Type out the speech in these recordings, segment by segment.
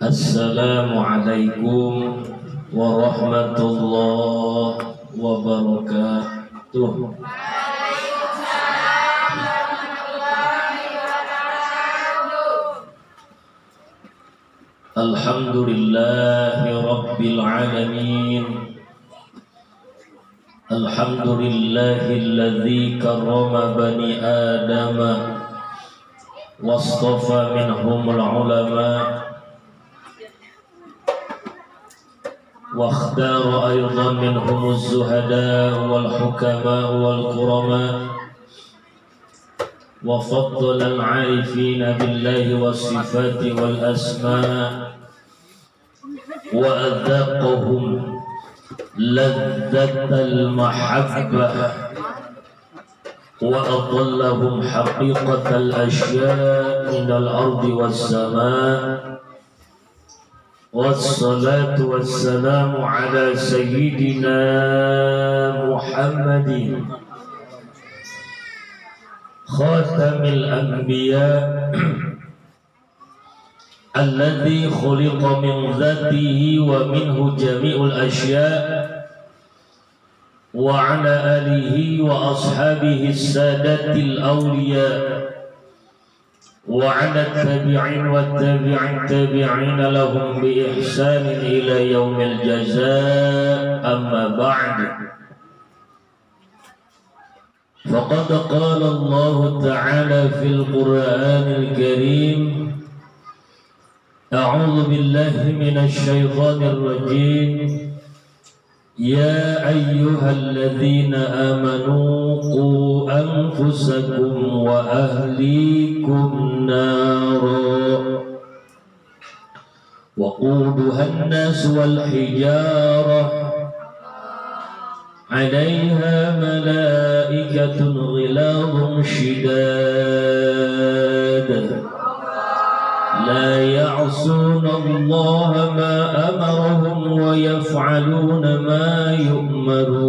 Assalamualaikum warahmatullahi wabarakatuh. Alhamdulillahi rabbil alamin. Alhamdulillahilladzi karrama bani adama wastafa minhumul ulama wa ikhtara aydan minhumuz zuhada wal hukama wal kurama wa faddala al-'arifina billahi was sifati wal asma wa adzaqahum ladzatal mahabbah wa adallahum haqiqatal asya' minal ardi was samaa. Wassalatu wassalamu ala sayyidina Muhammadin khatamil anbiya alladhi khuliqa min dhatihi wa minhu jami'ul asya' wa ala alihi wa ashabihi sadatil awliya wa ala tabi'in wa tabi'in tabi'in lahum bi ihsanin ila yaumil jazaa. Amma ba'd, faqad qala Allah ta'ala fil Qur'anil Karim, a'udzu billahi minasy syaithanir rajim. Ya ayyuhalladzina amanu qu anfusakum wa ahlikum nara wa quduha an-nas wal hijarah 'alayha malaikatun ghiladun shidad la ya'suna Allah ma amarahum wa yaf'aluna ma yu'marun.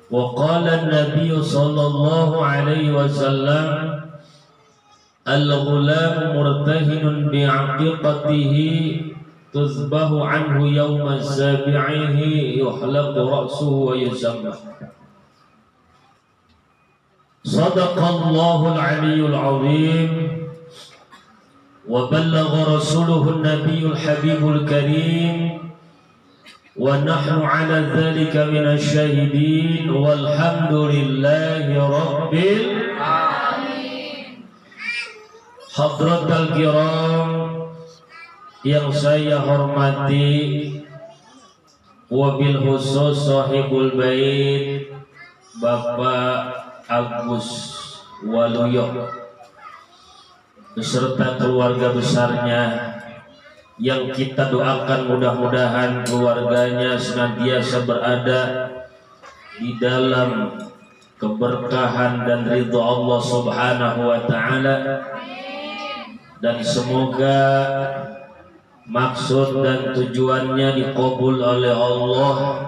Wa qala an-nabiy sallallahu alaihi wasallam, al-ghulam murtahinun bi'aqiqatihi tuzbahu anhu yawma sabi'ihi yuhlaqu ra'suhu wa yusamma. Sadaqallahul aliyyul azim wa ballagha rasuluhun nabiyyul habibul karim wa nahnu ala dhalika minasy syahidin walhamdulillahi rabbil alamin. Hadratal kiram yang saya hormati, wabil khusus sahibul bait Bapak Agus Waluyo beserta keluarga besarnya, yang kita doakan mudah-mudahan keluarganya senantiasa berada di dalam keberkahan dan ridha Allah Subhanahu wa ta'ala, dan semoga maksud dan tujuannya dikabul oleh Allah,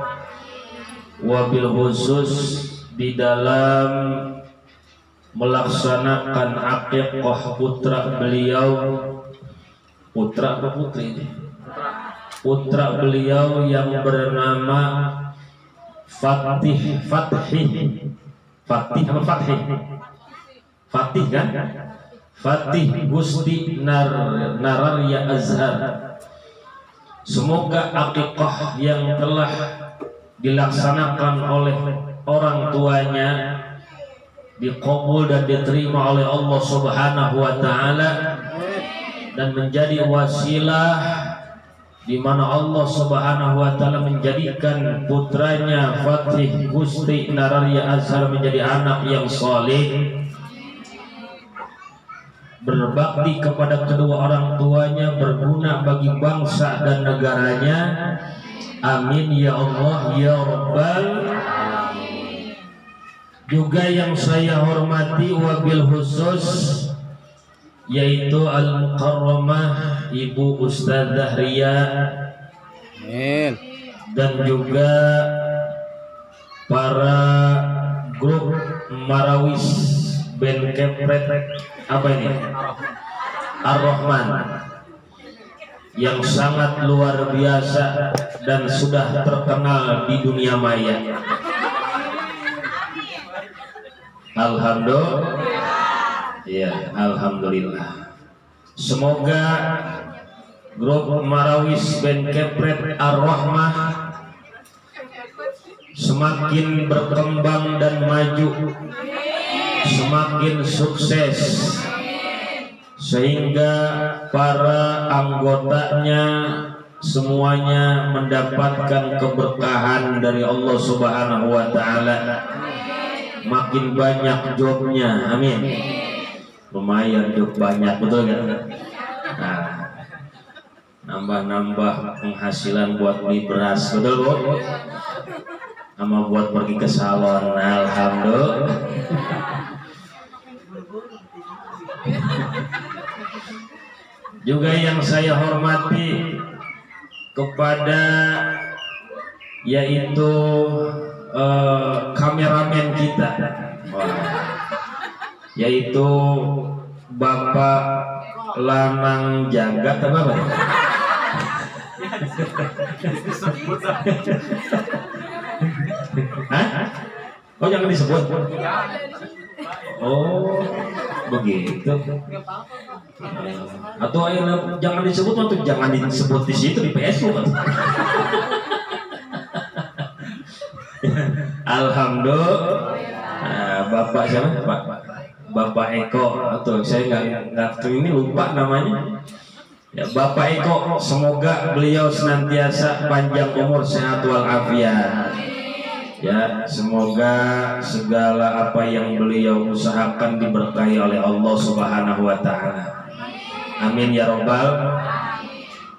wabil khusus di dalam melaksanakan aqiqah putra beliau, putra atau putri? Putra beliau yang bernama Fatih apa Fatih? Fatih kan? Fatih Gusti Nararya Azhar. Semoga aqiqah yang telah dilaksanakan oleh orang tuanya diqabul dan diterima oleh Allah Subhanahu wa ta'ala, dan menjadi wasilah di mana Allah Subhanahu wa ta'ala menjadikan putranya Fatih Gusti Nararya Azhar menjadi anak yang saleh, berbakti kepada kedua orang tuanya, berguna bagi bangsa dan negaranya. Amin ya Allah ya Rabbal alamin. Juga yang saya hormati wabil khusus yaitu Al-Mukarramah Ibu Ustadzah Ria, dan juga para grup Marawis Band Kepret apa ini? Ar-Rahman, yang sangat luar biasa dan sudah terkenal di dunia maya. Alhamdulillah. Ya, alhamdulillah. Semoga grup Marawis Band Kepret Ar-Rahmah semakin berkembang dan maju, semakin sukses, sehingga para anggotanya semuanya mendapatkan keberkahan dari Allah Subhanahu wa taala. Makin banyak jobnya, amin. Lumayan job banyak, betul kan? Nah, nambah-nambah penghasilan buat beli beras, betul Bu? Sama buat pergi ke salon, alhamdulillah. Juga yang saya hormati kepada yaitu kameramen kita, yaitu Bapak Lanang Jagat apa Pak? Hah? Oh jangan disebut. Oh begitu. Atau jangan disebut atau jangan disebut di situ di Facebook. Alhamdulillah. Bapak siapa Pak? Bapak Eko atau saya nggak ini lupa namanya. Ya, Bapak Eko, semoga beliau senantiasa panjang umur, sehat walafiat. Ya, semoga segala apa yang beliau usahakan diberkahi oleh Allah Subhanahu wa taala. Amin ya robbal.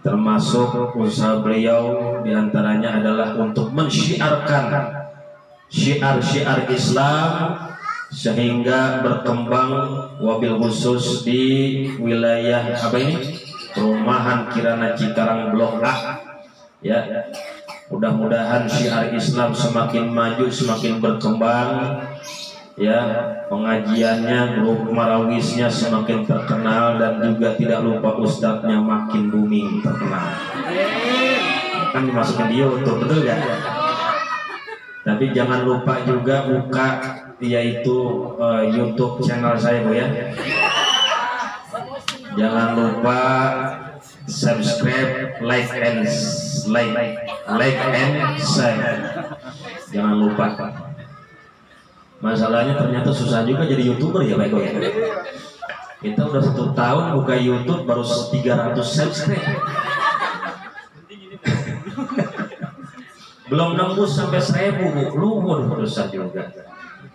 Termasuk usaha beliau diantaranya adalah untuk mensyiarkan syiar-syiar Islam sehingga berkembang, wabil khusus di wilayah apa ini? Perumahan Kirana Cikarang Blok A. Ya, mudah-mudahan syiar Islam semakin maju, semakin berkembang. Ya, pengajiannya, grup Marawisnya semakin terkenal, dan juga tidak lupa ustadznya makin booming terkenal. Kan dimasukin di YouTube, betul kan? Tapi jangan lupa juga buka yaitu YouTube channel saya Bu ya. Jangan lupa subscribe, like and share. Jangan lupa. Masalahnya ternyata susah juga jadi YouTuber ya Pak Eko ya. Kita udah 1 tahun buka YouTube baru 300 subscribe. Belum nembus sampai 1000 Bu. Luhur susah juga.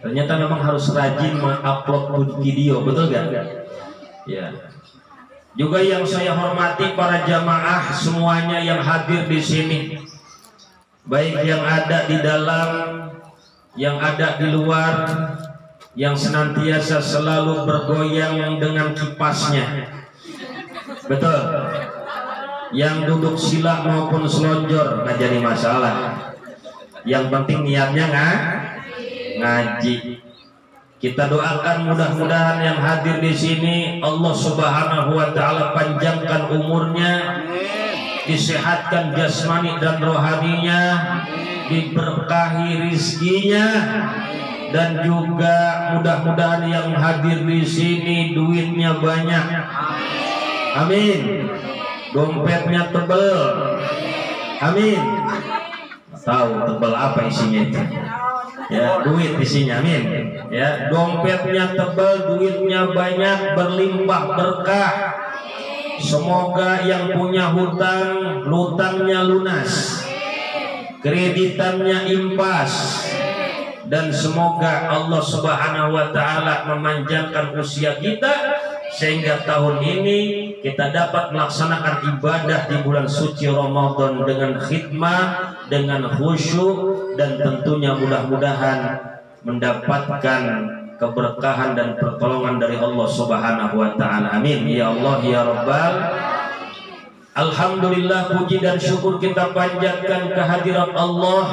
Ternyata memang harus rajin mengupload video, betul gak? Ya. Juga yang saya hormati para jamaah semuanya yang hadir di sini, baik yang ada di dalam, yang ada di luar, yang senantiasa selalu bergoyang dengan kipasnya, betul. Yang duduk sila maupun selonjor nggak jadi masalah. Yang penting niatnya ngaji. Kita doakan mudah-mudahan yang hadir di sini Allah Subhanahu wa taala panjangkan umurnya, disehatkan jasmani dan rohaninya, diberkahi rizkinya, dan juga mudah-mudahan yang hadir di sini duitnya banyak. Amin. Dompetnya tebel. Amin. Tahu tebel apa isinya itu? Ya, duit isinya, amin. Ya, dompetnya tebal, duitnya banyak, berlimpah berkah. Semoga yang punya hutang, hutangnya lunas, kreditannya impas, dan semoga Allah Subhanahu wa taala memanjangkan usia kita sehingga tahun ini kita dapat melaksanakan ibadah di bulan suci Ramadan dengan khidmah, dengan khusyuk, dan tentunya mudah-mudahan mendapatkan keberkahan dan pertolongan dari Allah Subhanahu wa taala. Amin ya Allah ya Rabbal. Alhamdulillah, puji dan syukur kita panjatkan kehadirat Allah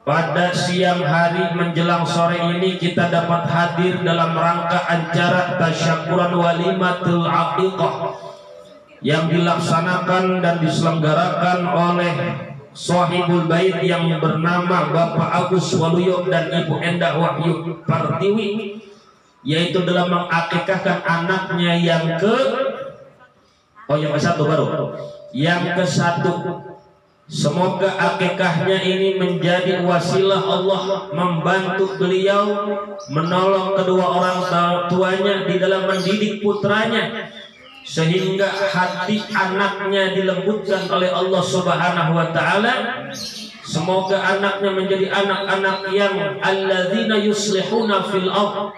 pada siang hari menjelang sore ini kita dapat hadir dalam rangka acara tasyakuran walimatul aqiqah yang dilaksanakan dan diselenggarakan oleh Sahibul Bait yang bernama Bapak Agus Waluyo dan Ibu Endah Wahyu Partiwi, yaitu dalam mengakikahkan anaknya yang ke-1. Semoga akikahnya ini menjadi wasilah Allah membantu beliau menolong kedua orang tuanya di dalam mendidik putranya, sehingga hati anaknya dilembutkan oleh Allah Subhanahu wa taala. Semoga anaknya menjadi anak-anak yang alladzina yuslihuna fil ardh,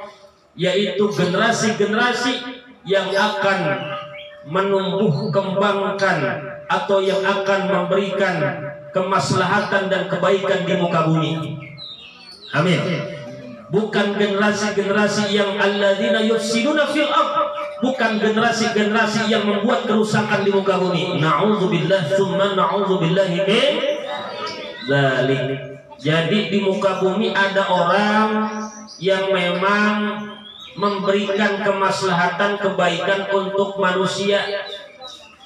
yaitu generasi-generasi yang akan menumbuh kembangkan atau yang akan memberikan kemaslahatan dan kebaikan di muka bumi. Amin. Bukan generasi-generasi yang alladzina yufsiduna fil ardh, bukan generasi-generasi yang membuat kerusakan di muka bumi. Na'udzubillah tsumma na'udzubillahi min dzalik. Jadi di muka bumi ada orang yang memang memberikan kemaslahatan kebaikan untuk manusia,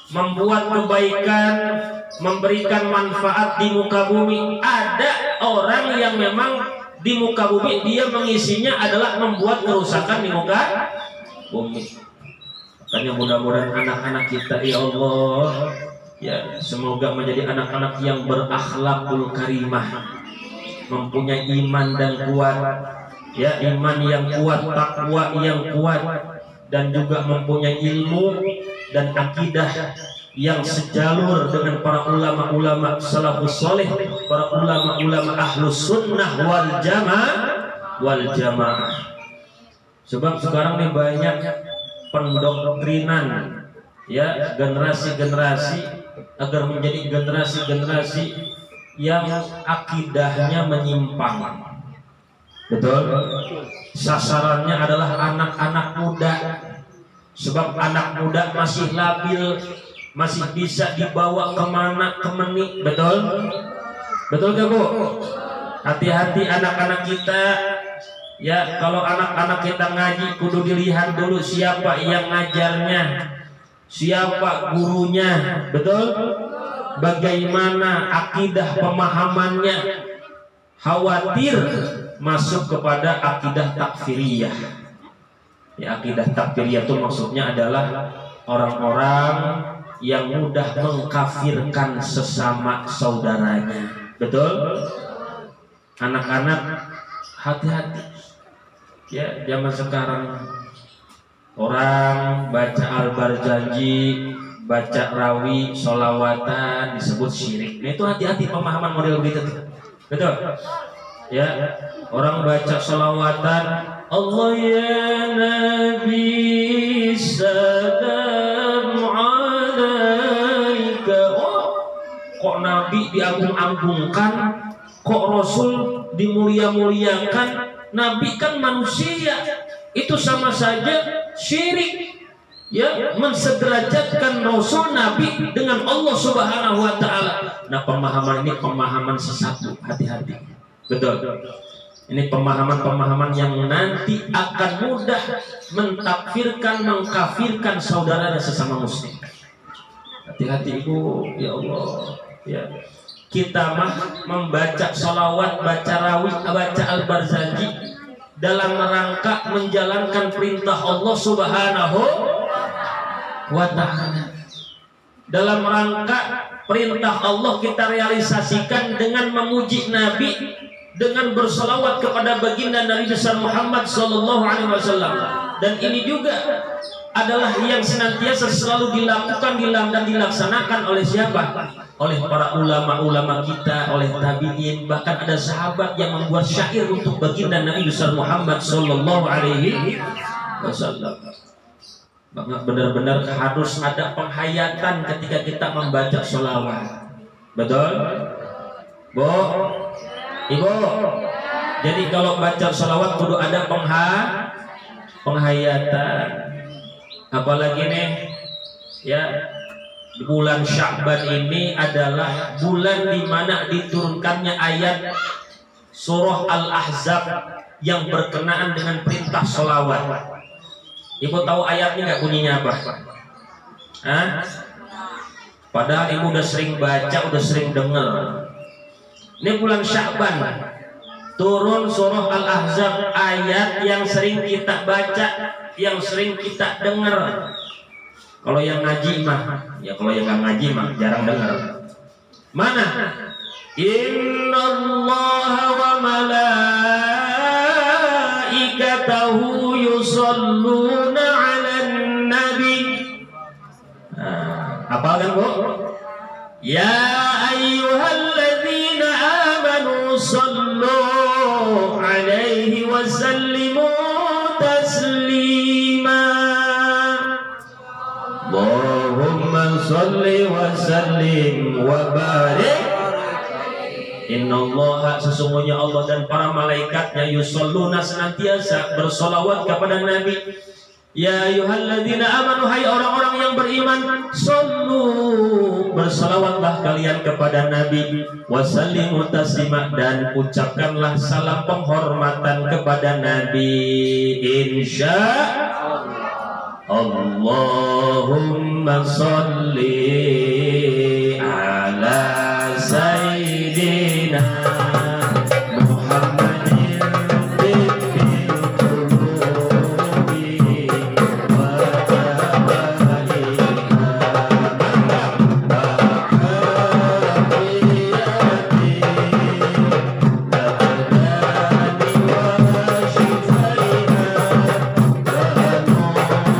membuat kebaikan, memberikan manfaat di muka bumi. Ada orang yang memang di muka bumi dia mengisinya adalah membuat kerusakan di muka bumi. Makanya mudah-mudahan anak-anak kita, ya Allah, ya semoga menjadi anak-anak yang berakhlakul karimah, mempunyai iman dan kuat, ya iman yang kuat, takwa yang kuat, dan juga mempunyai ilmu dan akidah yang sejalur dengan para ulama-ulama salafus soleh, para ulama-ulama ahlus sunnah wal jamaah. Sebab sekarang ini banyak pendoktrinan, ya generasi-generasi agar menjadi generasi-generasi yang akidahnya menyimpang. Betul? Sasarannya adalah anak-anak muda. Sebab anak muda masih labil, masih bisa dibawa kemana kemeni. Betul? Betul gak Bu? Hati-hati anak-anak kita. Ya, kalau anak-anak kita ngaji kudu dilihat dulu siapa yang ngajarnya, siapa gurunya. Betul? Bagaimana akidah pemahamannya. Khawatir masuk kepada akidah takfiriyah. Ya, akidah takfiriyah itu maksudnya adalah orang-orang yang mudah mengkafirkan sesama saudaranya. Betul? Anak-anak hati-hati. Ya, zaman sekarang orang baca Al-Barzanji, baca rawi, sholawatan disebut syirik. Nah, itu hati-hati pemahaman model begitu. Betul? Ya, orang baca sholawatan, Allah ya Nabi salam alaika. Oh, kok Nabi diagung-agungkan, kok Rasul dimulia-muliakan? Nabi kan manusia, itu sama saja syirik. Ya, mensederajatkan Rasul Nabi dengan Allah Subhanahu wa taala. Nah, pemahaman ini pemahaman sesat, hati-hati. Betul. Ini pemahaman-pemahaman yang nanti akan mudah mentakfirkan, mengkafirkan saudara dan sesama muslim. Hati-hati Ibu, ya Allah. Ya. Kita mah membaca sholawat, baca rawih, baca Al-Barzanji dalam rangka menjalankan perintah Allah Subhanahu wa ta'ala. Dalam rangka perintah Allah kita realisasikan dengan memuji Nabi, dengan bersolawat kepada baginda Nabi besar Muhammad sallallahu alaihi wasallam. Dan ini juga adalah yang senantiasa selalu dilakukan dan dilaksanakan oleh siapa? Oleh para ulama-ulama kita, oleh tabi'in, bahkan ada sahabat yang membuat syair untuk baginda Nabi besar Muhammad sallallahu alaihi wasallam. Maka benar-benar harus ada penghayatan ketika kita membaca sholawat. Betul? Bu, Ibu. Jadi kalau baca sholawat kudu ada penghayatan. Apalagi nih, ya, bulan Sya'ban ini adalah bulan di mana diturunkannya ayat surah Al-Ahzab yang berkenaan dengan perintah sholawat. Ibu tahu ayatnya nggak, bunyinya apa? Hah? Padahal ibu udah sering baca, udah sering dengar. Ini bulan Sya'ban turun surah Al-Ahzab, ayat yang sering kita baca, yang sering kita dengar. Kalau yang ngaji mah, ya kalau yang nggak ngaji mah jarang dengar. Mana? Innallaha wa malaikatahu yusholluna 'alan nabi. Apa kan Bu? Ya ayyuhalladzina amanu sallu 'alaihi wa sallimu taslima. Allahumma salli wa sallim wa barik. Innallaha, sesungguhnya Allah dan para malaikatnya yusholluna, senantiasa bersolawat kepada Nabi. Ya ayyuhalladzina amanu, hai orang-orang yang beriman, sallu, bersalawatlah kalian kepada Nabi, wasallimu taslima, dan ucapkanlah salam penghormatan kepada Nabi. Insya Allahumma salli ala sayyidina Muhammadin tibbil qulubi wa tabaiha ba'afiyati abdani wa shifaiha wa nuril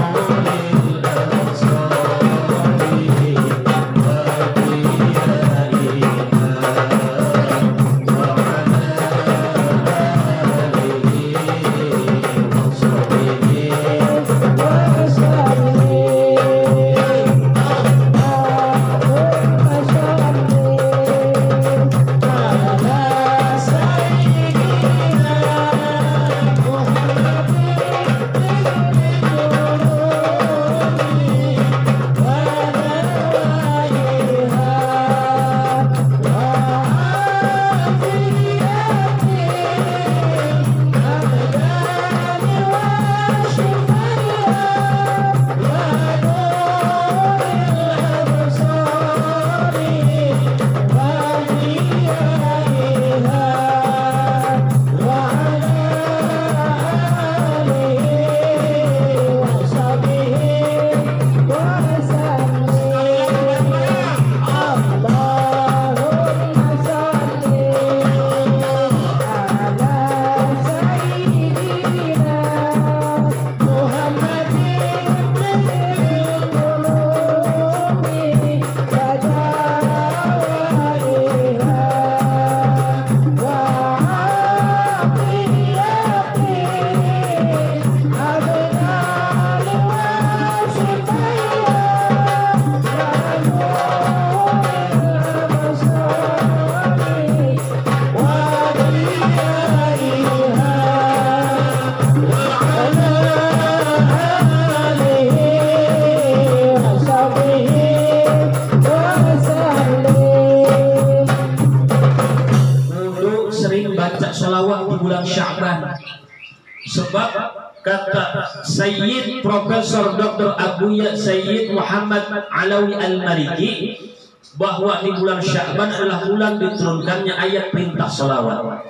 absari wa Sebab kata Sayyid Profesor Dr. Abuya Sayyid Muhammad Alawi Al-Maliki bahwa di bulan Sya'ban adalah bulan diturunkannya ayat perintah salawat.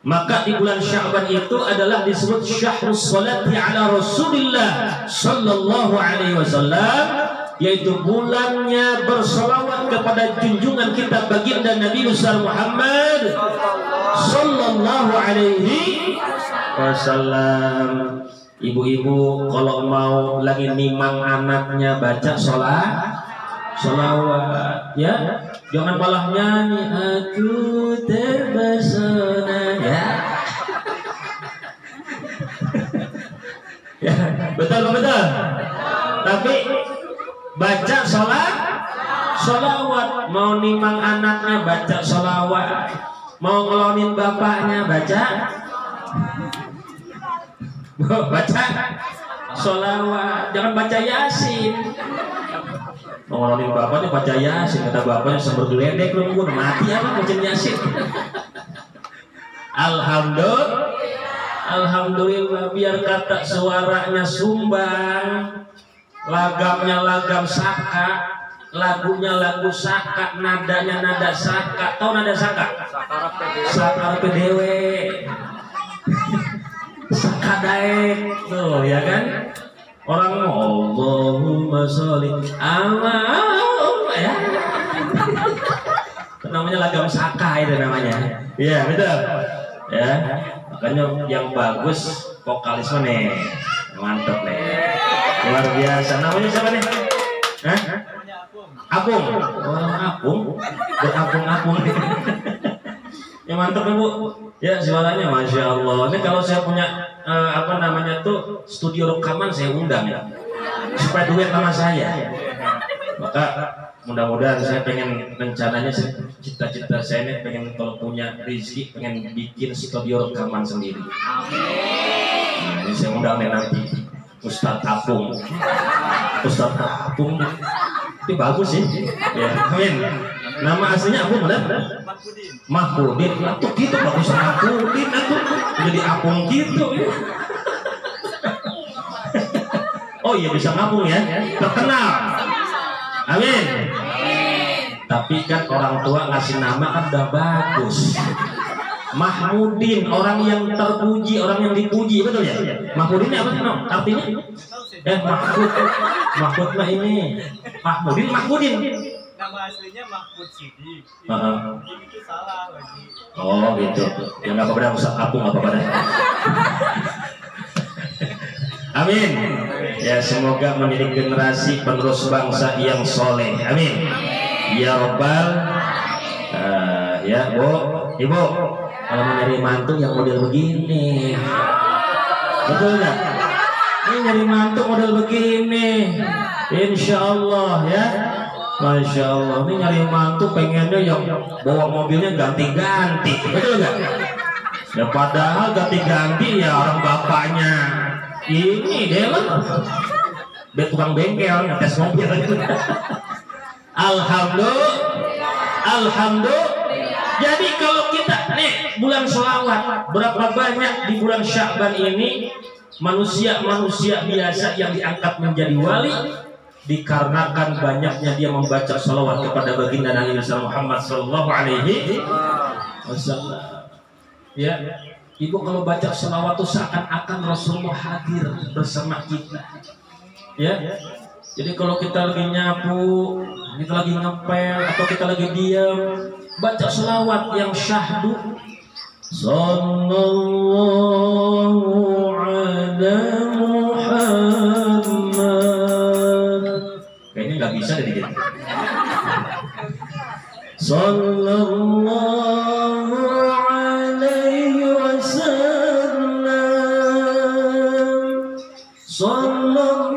Maka di bulan Sya'ban itu adalah disebut syahrus salati ala Rasulillah sallallahu alaihi wasallam, yaitu bulannya bersalawat kepada junjungan kita baginda Nabi besar Muhammad sallallahu alaihi wasallam. Ibu-ibu kalau mau lagi nimang anaknya baca sholawat ya, jangan malah nyanyi aku terpesona ya. Ya betul. Tapi baca sholawat, mau nimang anaknya baca sholawat, mau ngelonin bapaknya baca sholawat, jangan baca yasin. Mau ngelonin bapaknya baca yasin, kata bapaknya sumber geledek lu, udah mati apa baca yasin. Alhamdulillah, biar kata suaranya sumbang, lagamnya lagam saka, lagunya lagu saka, nadanya nada saka. Tahu nada saka? Sakar PDW, saka daek tuh ya kan? Orang Allahumma sholli ala ya. Namanya lagam saka itu namanya. Iya, betul. Ya. Makanya yang bagus vokalisme nih. Mantap nih. Luar biasa. Namanya siapa nih? Hah? Apung. Oh, Apung. Berapung-apung. Ya mantap ya, Bu. Ya, suaranya Masya Allah. Ini kalau saya punya apa namanya tuh studio rekaman saya undang ya. Supaya duet sama saya. Maka mudah-mudahan saya pengen rencananya cita-cita saya ini pengen kalau punya rezeki pengen bikin studio rekaman sendiri. Nah, ini saya undang nih nanti Ustadz Apung. Ustadz Apung itu bagus sih. Ya, amin. Nama aslinya Apung benar? Mahmudin. Itu gitu bagus Mahmudin itu jadi Apung gitu. Oh iya bisa ngapung ya, terkenal. Amin. Tapi kan orang tua ngasih nama kan udah bagus. Mahmudin, orang yang terpuji, orang yang dipuji, betul ya? Mahmudin apa sih? Artinya? Mahmud. Mahmud mah ini. Mahmudin. Nama aslinya Mahmud Sidik. Itu salah lagi. Oh gitu. Ya nggak apa-apa, usah kapung apa-apa. Amin. Ya semoga menjadi generasi penerus bangsa yang soleh. Amin. Ya Rabbal. Ya Bu, Ibu, kalau mau nyari mantu yang model begini, betul nggak? Ini nyari mantu model begini, Insya Allah ya. Masya Allah, ini nyari mantu pengennya yang bawa mobilnya ganti-ganti, betul nggak? Ya padahal ganti-ganti ya orang bapaknya. Ini deh lah, tukang bengkel ngetes mobil. Alhamdulillah. Jadi kalau kita nih bulan sholawat, berapa banyak di bulan Sya'ban ini manusia-manusia biasa yang diangkat menjadi wali dikarenakan banyaknya dia membaca sholawat kepada baginda Nabi Muhammad Sallallahu Alaihi Wasallam. Ya. Ibu kalau baca sholawat itu seakan-akan Rasulullah hadir bersama kita. Ya. Jadi kalau kita lagi nyapu, kita lagi ngepel, atau kita lagi diam, baca sholawat yang syahdu. Sallallahu ala Muhammad. Kayaknya nggak bisa deh gitu. Sallallahu alaihi wasallam. Sallallahu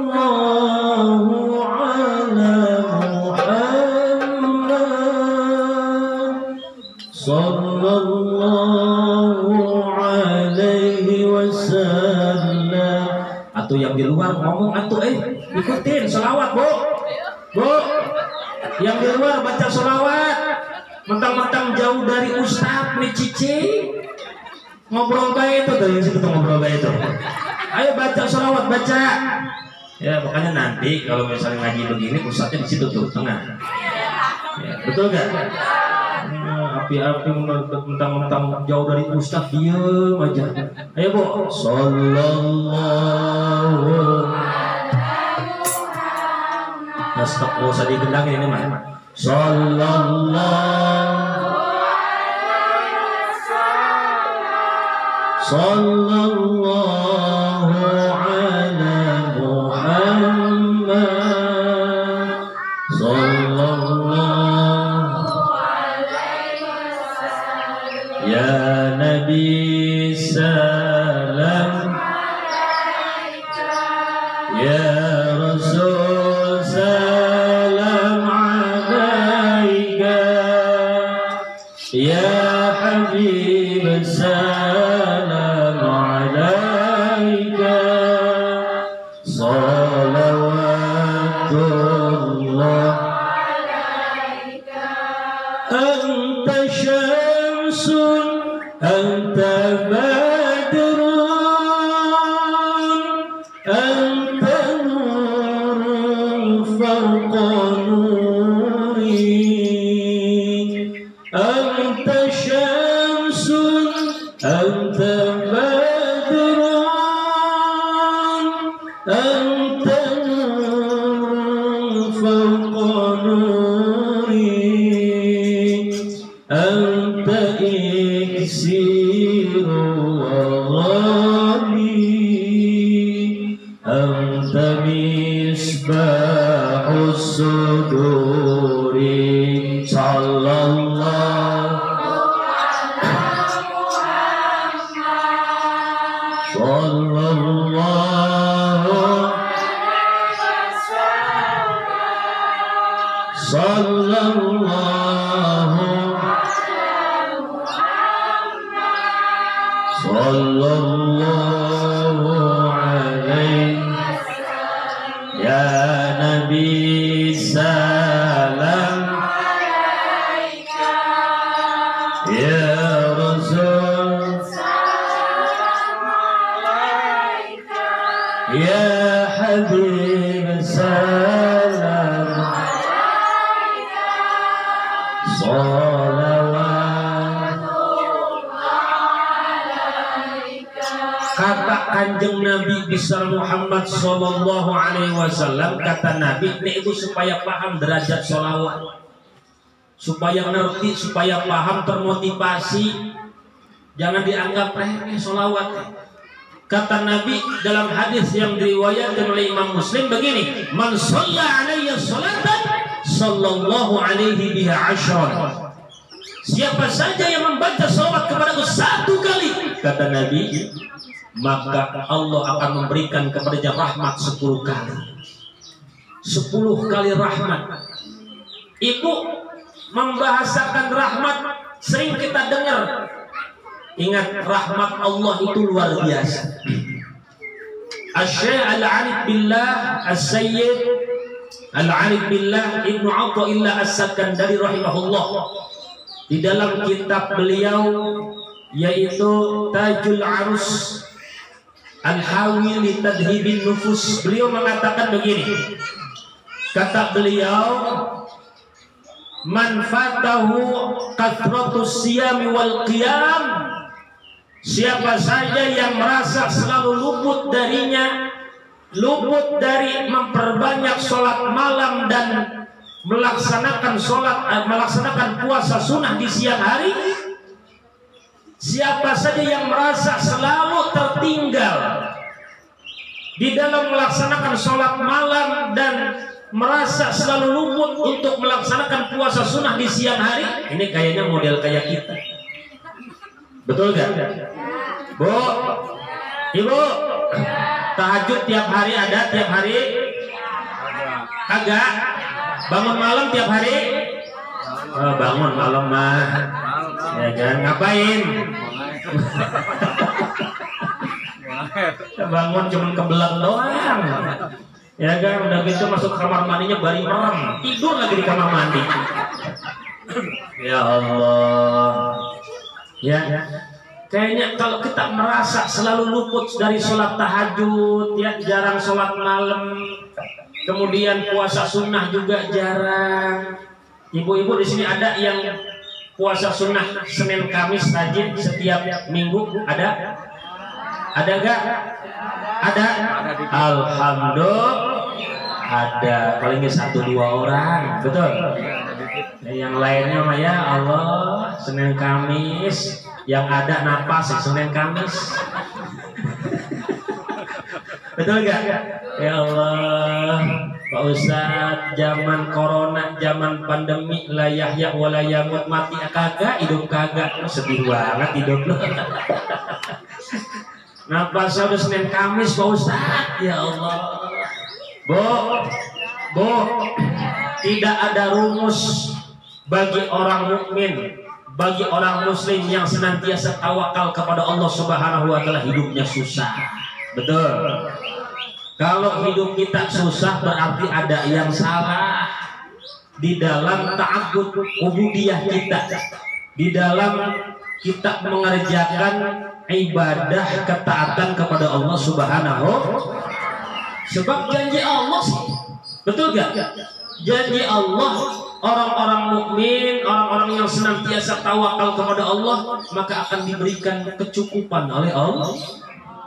ala Muhammad. Sallallahu alaihi wasallam. Atau yang di luar ngomong atau ikutin sholawat Bu. Yang di luar baca sholawat, mentang-mentang jauh dari ustadz nih cici, ngobrol baik itu dari situ ngobrol baik itu. Ayo baca sholawat, baca. Ya makanya nanti kalau misalnya ngaji begini ustadznya di situ tuh tengah. Ya, betul gak? Api-api mentang-mentang jauh dari ustadz diem aja. Ayo Bu. Sallallahu. Nggak usah digendangin ini mah. Sallallahu ala Muhammad. Sallallahu ya Nabi salam ya Rasul salam alaika ya Habib salam alaika salawatullah alaika anta syamsun anta فوق نوري أنت شمس أنت بدر أنت نور فوق نوري أنت إكسير وغالي أنت مصباح الصدور صلى الله صلى الله صلى الله صلى الله عليه يا نبي سلام يا رسول يا حبيب سلام صلوات. Kata Kanjeng Nabi besar Muhammad sallallahu alaihi wasallam, kata Nabi ini itu supaya paham derajat sholawat, supaya ngerti, supaya paham, termotivasi, jangan dianggap remeh sholawat. Kata Nabi dalam hadis yang diriwayatkan oleh Imam Muslim begini, man shalla alayya sholatan sallallahu alaihi biha asyran. Siapa saja yang membaca sholawat kepadaku 1 kali, kata Nabi, maka Allah akan memberikan kepadanya rahmat 10 kali. 10 kali rahmat. Ibu membahasakan rahmat sering kita dengar. Ingat, rahmat Allah itu luar biasa. Asy-Syaikh Al-Arif Billah As-Sayyid Al-Arif Billah Ibnu Athaillah As-Sakandari rahimahullah, di dalam kitab beliau yaitu Tajul Arus Al-Hawi li Tadhibin Nufus, beliau mengatakan begini, kata beliau, man fatahu kathratus siyami wal qiyam, siapa saja yang merasa selalu luput darinya, luput dari memperbanyak sholat malam dan melaksanakan puasa sunnah di siang hari, siapa saja yang merasa selalu tertinggal di dalam melaksanakan sholat malam dan merasa selalu luput untuk melaksanakan puasa sunnah di siang hari, ini kayaknya model kayak kita. Betul gak? Bu, ibu, tahajud tiap hari ada, tiap hari kagak? Bangun malam tiap hari? Oh, bangun malam mah ya kan, ngapain? Bangun cuman kebelang doang ya kan, udah gitu masuk kamar mandinya bari merem, tidur lagi di kamar mandi. Ya Allah ya, kayaknya kalau kita merasa selalu luput dari sholat tahajud ya, jarang sholat malam, kemudian puasa sunnah juga jarang. Ibu-ibu di sini ada yang puasa sunnah Senin Kamis rajin setiap minggu? Ada? Ada gak? Ada? Alhamdulillah ada, paling 1-2 orang, betul? Yang lainnya mah ya Allah Senin Kamis, yang ada napas Senin Kamis. Betul gak? Ya Allah Pak Ustadz, zaman corona, zaman pandemi, la yahya wa la yamut, mati kagak, hidup kagak. Sedih banget hidup lu. Napasnya udah Senin Kamis Pak Ustadz. Ya Allah. Bu, tidak ada rumus bagi orang mukmin, bagi orang muslim yang senantiasa tawakal kepada Allah Subhanahu wa taala, hidupnya susah. Betul. Kalau hidup kita susah berarti ada yang salah di dalam ta'abbud ubudiyah kita, di dalam kita mengerjakan ibadah ketaatan kepada Allah Subhanahu. Sebab janji Allah sih Betul gak? Jadi Allah, orang-orang mukmin, orang-orang yang senantiasa tawakal kepada Allah, maka akan diberikan kecukupan oleh Allah.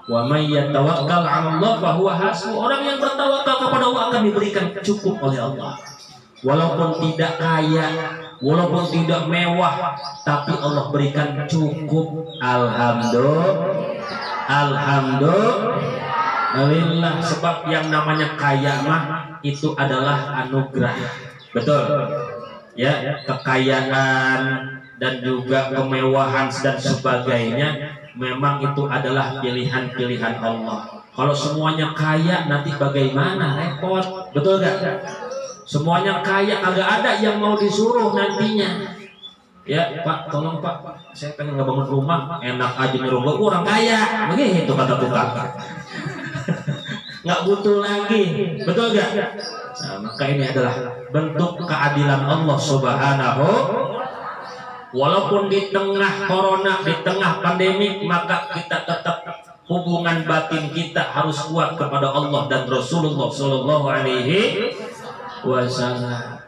Wa may yatawakkal 'ala Allah fa huwa hasbuh. Orang yang bertawakal kepada Allah akan diberikan cukup oleh Allah. Walaupun tidak kaya, walaupun tidak mewah, tapi Allah berikan cukup. Alhamdulillah. Sebab yang namanya kaya mah itu adalah anugerah. Betul ya, kekayaan dan juga kemewahan dan sebagainya memang itu adalah pilihan-pilihan Allah. Kalau semuanya kaya nanti bagaimana? Repot. Betul gak? Semuanya kaya, agak ada yang mau disuruh nantinya. Ya Pak, tolong Pak, saya pengen ngebangun rumah, enak aja nyuruh gue, orang kaya. Begitu kata tukang. Nggak butuh lagi. Betul gak? Nah, maka ini adalah bentuk keadilan Allah Subhanahu. Walaupun di tengah corona, di tengah pandemik, maka kita tetap hubungan batin kita harus kuat kepada Allah dan Rasulullah Sallallahu Alaihi Wasallam.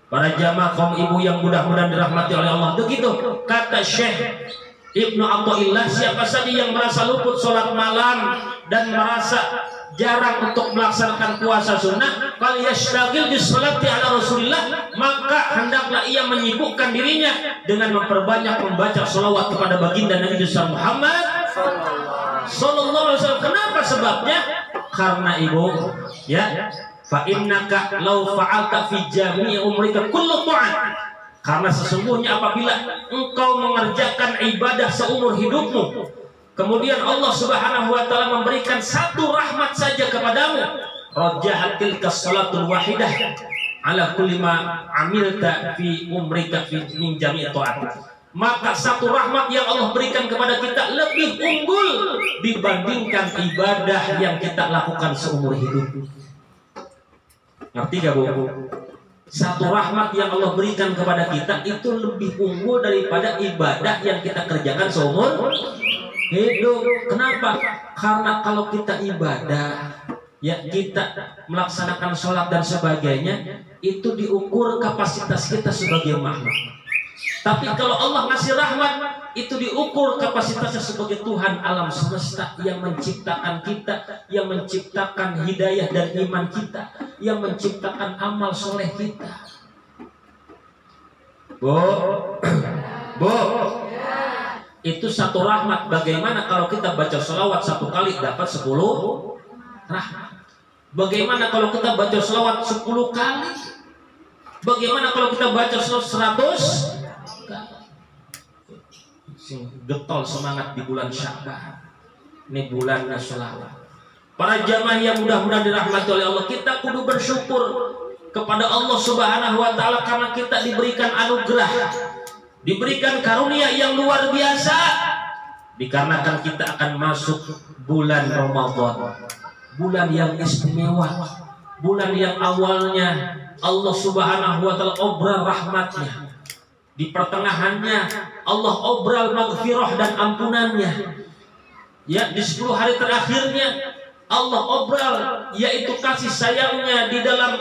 Para jamaah kaum ibu yang mudah-mudahan dirahmati oleh Allah. Begitu kata Syekh Ibnu Athaillah, siapa saja yang merasa luput sholat malam dan merasa jarang untuk melaksanakan puasa sunnah, falyashtagil bisolati ala Rasulillah, maka hendaklah ia menyibukkan dirinya dengan memperbanyak membaca sholawat kepada baginda Nabi Muhammad sallallahu alaihi wasallam. Kenapa sebabnya? Karena ibu ya, fa innaka law fa'alta fi jami'i umrika kullu ta'at, karena sesungguhnya apabila engkau mengerjakan ibadah seumur hidupmu, kemudian Allah Subhanahu wa taala memberikan satu rahmat saja kepadamu, raja'atil kasalatul wahidah ala kulli ma amilta fi umrika fi min jami'i ta'at, maka satu rahmat yang Allah berikan kepada kita lebih unggul dibandingkan ibadah yang kita lakukan seumur hidup. Ngerti gak Bu? Satu rahmat yang Allah berikan kepada kita itu lebih unggul daripada ibadah yang kita kerjakan seumur hidup. Kenapa? Karena kalau kita ibadah, ya kita melaksanakan sholat dan sebagainya, itu diukur kapasitas kita sebagai makhluk. Tapi kalau Allah ngasih rahmat, itu diukur kapasitasnya sebagai Tuhan alam semesta yang menciptakan kita, yang menciptakan hidayah dan iman kita, yang menciptakan amal soleh kita. Bu, itu satu rahmat. Bagaimana kalau kita baca sholawat satu kali dapat 10 rahmat? Bagaimana kalau kita baca sholawat 10 kali? Bagaimana kalau kita baca sholawat 100? Getol semangat di bulan Sya'ban. Ini bulan sholawat. Para jamaah yang mudah-mudahan dirahmati oleh Allah, kita kudu bersyukur kepada Allah Subhanahu wa taala karena kita diberikan anugerah, diberikan karunia yang luar biasa, dikarenakan kita akan masuk bulan Ramadan, bulan yang istimewa, bulan yang awalnya Allah Subhanahu wa taala obral rahmatnya, di pertengahannya Allah obral maghfirah dan ampunannya, ya di 10 hari terakhirnya Allah obral yaitu kasih sayangnya di dalam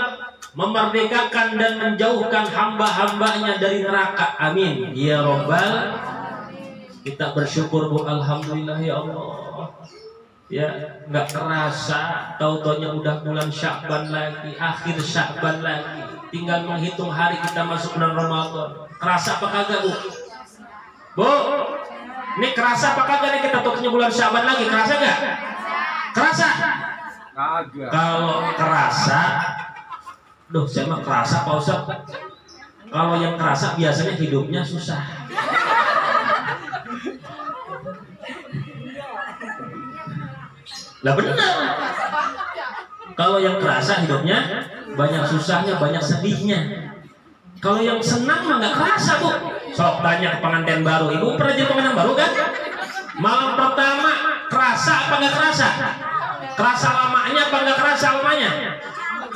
memerdekakan dan menjauhkan hamba-hambanya dari neraka. Amin ya Rabbal. Kita bersyukur Bu, alhamdulillah ya Allah. Ya nggak kerasa tau-taunya udah bulan Sya'ban lagi, akhir Sya'ban lagi, tinggal menghitung hari kita masuk bulan Ramadan. Kerasa apa kagak Bu? Ini kerasa apa kagak nih kita taunya bulan Sya'ban lagi? Kerasa gak? Kerasa? Kagak. Kalau kerasa, saya mah kerasa Pak Ustaz. Kalau yang kerasa biasanya hidupnya susah. Lah benar. Kalau yang kerasa hidupnya banyak susahnya, banyak sedihnya. Kalau yang senang mah nggak kerasa Bu. Sok tanya ke pengantin baru. Ibu pernah jadi pengantin baru kan? Malam pertama kerasa apa nggak kerasa? Kerasa lamanya apa nggak kerasa lamanya?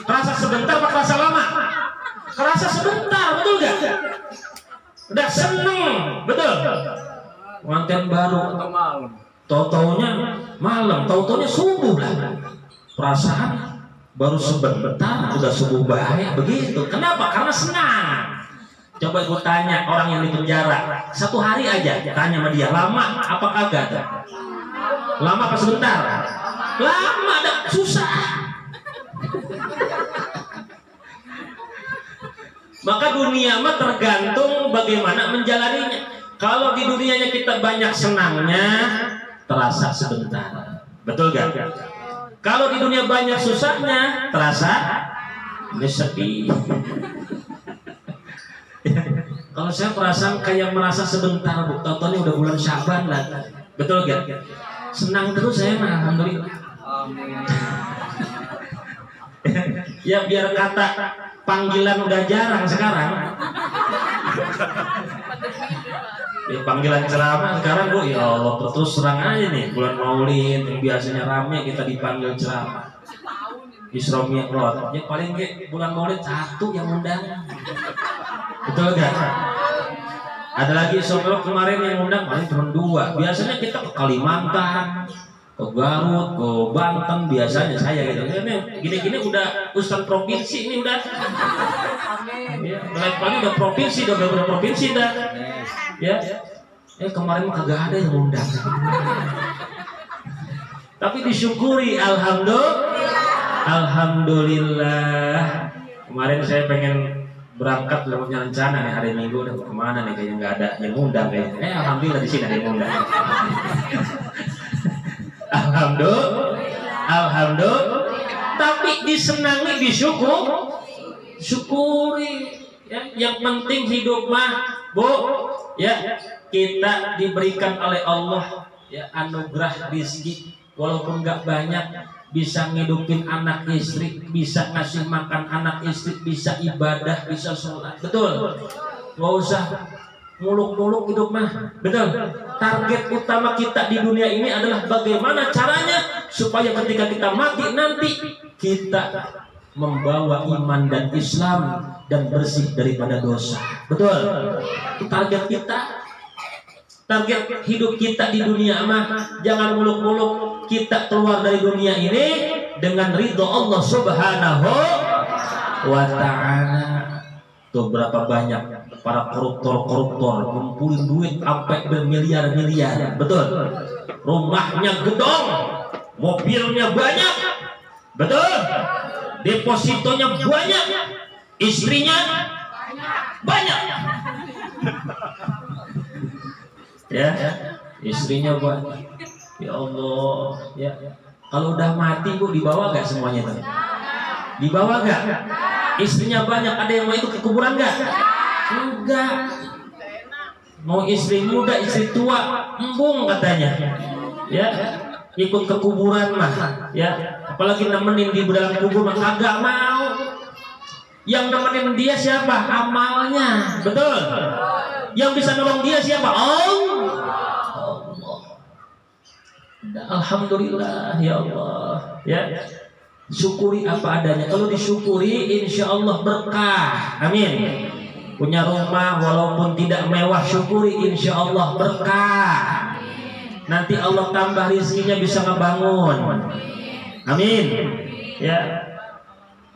Kerasa sebentar apa kerasa lama? Kerasa sebentar, betul gak? Udah seneng, betul. Pengantin baru tau-taunya malam, tau-taunya subuh lah. Perasaan baru sebentar udah subuh baik begitu. Kenapa? Karena senang. Coba gue tanya orang yang di penjara, 1 hari aja tanya sama dia, lama apa kagak? Lama apa sebentar? Lama, ada susah. Maka dunia mah tergantung bagaimana menjalaninya. Kalau di dunianya kita banyak senangnya, terasa sebentar. Betul gak? Kalau di dunia banyak susahnya, terasa sedih. Kalau saya perasaan kayak merasa sebentar, Bu. Tau-taunya udah bulan Syaban lah. Betul gak? Senang terus saya mah, alhamdulillah. Ya biar kata panggilan udah jarang sekarang. Ya, panggilan ceramah sekarang, Bu, ya Allah, terus serang aja nih bulan Maulid yang biasanya rame kita dipanggil ceramah. Isra Mi'raj. Ya paling bulan Maulid 1 yang undang. Betul gak? Ada lagi Isra kemarin yang undang paling cuma 2. Biasanya kita ke Kalimantan, ke Garut, ke Banten, biasanya saya gitu. Ini gini-gini udah ustaz provinsi ini udah. Ya, paling udah provinsi, udah provinsi dah. Ya. Kemarin mah kagak ada yang undang. Tapi disyukuri, alhamdulillah. Kemarin saya pengen berangkat punya rencana nih hari Minggu udah kemana nih, kayaknya nggak ada yang ngundang kayaknya. Alhamdulillah di sini ada yang ngundang. Alhamdulillah. Tapi disenangi, syukuri. Ya, yang penting hidup mah, Bu, ya kita diberikan oleh Allah ya anugerah rezeki, walaupun nggak banyak, bisa ngidupin anak istri, bisa ngasih makan anak istri, bisa ibadah, bisa sholat. Betul, nggak usah muluk-muluk hidup mah. Betul. Target utama kita di dunia ini adalah bagaimana caranya supaya ketika kita mati nanti kita membawa iman dan Islam dan bersih daripada dosa. Betul. Target kita, target hidup kita di dunia mah jangan muluk-muluk kita keluar dari dunia ini dengan ridho Allah Subhanahu wa ta'ala. Tuh berapa banyak para koruptor ngumpulin duit sampai bermiliar-miliar. Betul. Rumahnya gedong, mobilnya banyak. Betul. Depositonya banyak, istrinya banyak. Ya, istrinya banyak. Ya Allah, ya. Kalau udah mati, Bu, dibawa gak semuanya tuh? Dibawa gak? Istrinya banyak, ada yang mau ikut ke kuburan gak? Enggak. Mau istri muda, istri tua, embung katanya. Ya, ikut ke kuburan mah, ya. Apalagi nemenin di dalam kubur mah kagak mau. Yang nemenin dia siapa? Amalnya. Betul. Yang bisa nolong dia siapa? Allah. Alhamdulillah ya Allah. Ya. Syukuri apa adanya. Kalau disyukuri insya Allah berkah. Amin. Punya rumah walaupun tidak mewah, syukuri insya Allah berkah. Nanti Allah tambah rezekinya bisa ngebangun. Amin. Ya.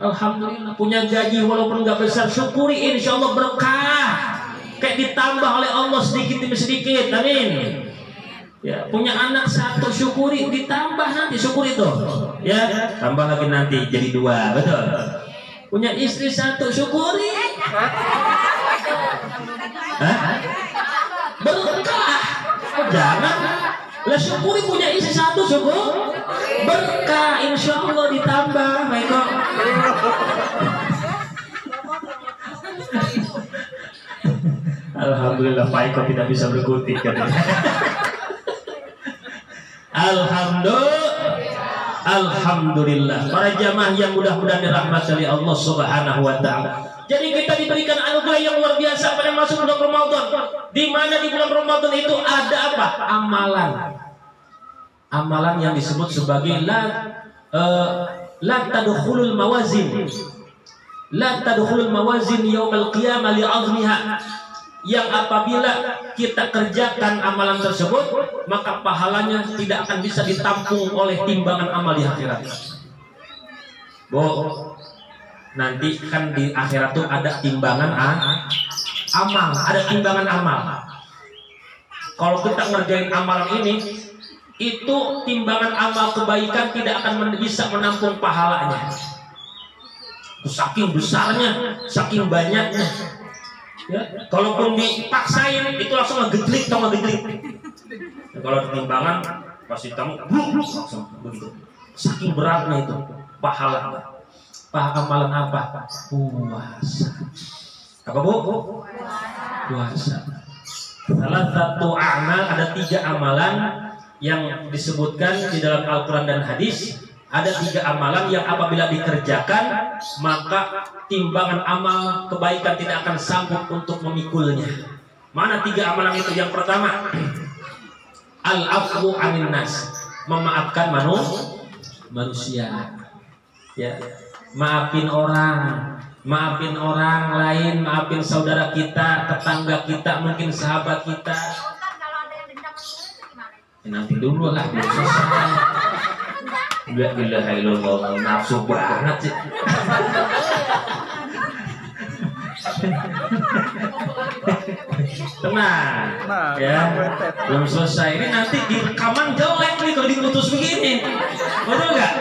Alhamdulillah punya gaji walaupun nggak besar, syukuri insya Allah berkah. Kayak ditambah oleh Allah sedikit demi sedikit. Amin. Ya, punya anak 1 syukuri, ditambah nanti syukuri itu. Ya, tambah lagi nanti jadi 2. Betul. Punya istri 1 syukuri. Hah? Berkah. Oh, jangan. Lah syukuri punya istri 1 syukur berkah, insya Allah ditambah. Meko. Alhamdulillah Pak Eko tidak bisa berkutik katanya. Alhamdulillah. Para jamaah yang mudah-mudahan dirahmati oleh Allah Subhanahu wa taala. Jadi kita diberikan anugerah yang luar biasa pada masuk bulan Ramadan. Di mana di bulan Ramadan itu ada apa? Amalan. Amalan yang disebut sebagai la tadkhulul mawazin. La tadkhulul mawazin yaumil qiyamah li'azmiha. Yang apabila kita kerjakan amalan tersebut, maka pahalanya tidak akan bisa ditampung oleh timbangan amal di akhirat. Bu, nanti kan di akhirat tuh ada timbangan amal, ada timbangan amal. Kalau kita ngerjain amalan ini, itu timbangan amal kebaikan tidak akan bisa menampung pahalanya. Saking besarnya, saking banyaknya. Ya, kalaupun dipaksain itu langsung ngegedlik, tau ngegedlik. Kalau timbangan pasti kamu langsung begitu. Saking beratnya itu pahala. Amalan apa? Puasa. Apa bu? Puasa. Salah satu amal, ada 3 amalan yang disebutkan di dalam Al-Quran dan hadis. Ada 3 amalan yang apabila dikerjakan maka timbangan amal kebaikan tidak akan sanggup untuk memikulnya. Mana 3 amalan itu? Yang pertama, al-afwu anin nas, memaafkan manusia. Ya, maafin orang lain, maafin saudara kita, tetangga kita, mungkin sahabat kita. Kalau ada yang dendam itu gimana? Nanti dulu lah, belum selesai. La ilaha illallah, nafsu banget sih. Tenang, ya, belum selesai. Ini nanti di rekaman jelek nih kalau diputus begini, betul nggak?